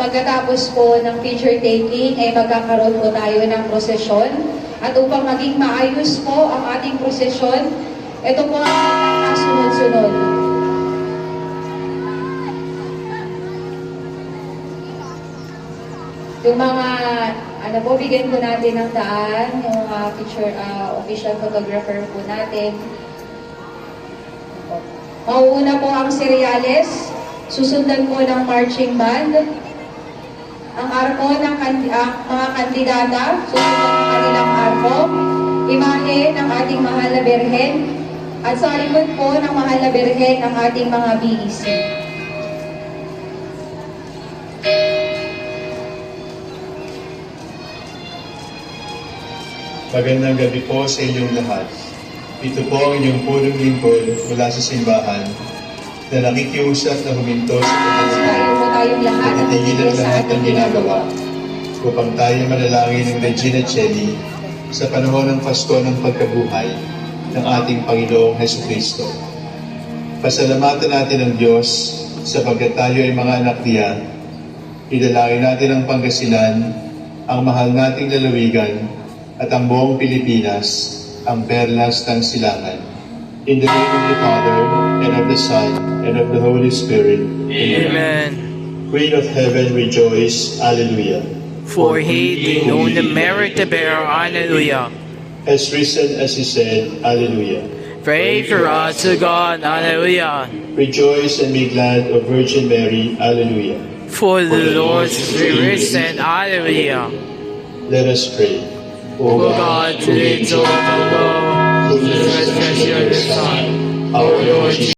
pagkatapos po ng picture taking ay magkakaroon po tayo ng prosesyon. At upang maging maayos po ang ating prosesyon, ito po ang kasunod-sunod. Yung mga, bigyan po natin ng daan, yung official photographer po natin. Mauuna po ang seryales, susundan po ng marching band, ang arko ng mga kandidata, susundan ng kanilang arko, imahe ng ating mahal na Birhen, at sa likod po ng mahal na Birhen ng ating mga BEC. Magandang gabi po sa inyong lahat. Ito po ang inyong punong lingkod mula sa simbahan na nakikiusap na huminto sa pagkakas at itigilan lahat ng ginagawa upang tayo manalangin ng Regina Coeli sa panahon ng Pasko ng Pagkabuhay ng ating Panginoong Hesukristo. Pasalamatan natin ang Diyos sapagkat tayo ay mga anak niya. Idalangin natin ang Pangasinan, ang mahal nating lalawigan, at ang buong Pilipinas, ang perlas ng silangan. In the name of the Father, and of the Son, and of the Holy Spirit. Amen. Queen of Heaven, rejoice. Alleluia. For he did know the merit to bear. Alleluia. Has risen as he said. Alleluia. Pray for us to God. Alleluia. Rejoice and be glad, O Virgin Mary. Alleluia. For the Lord is risen. Alleluia. Let us pray. O God, to the exalt the Lord, who is the treasure of the Son, our Lord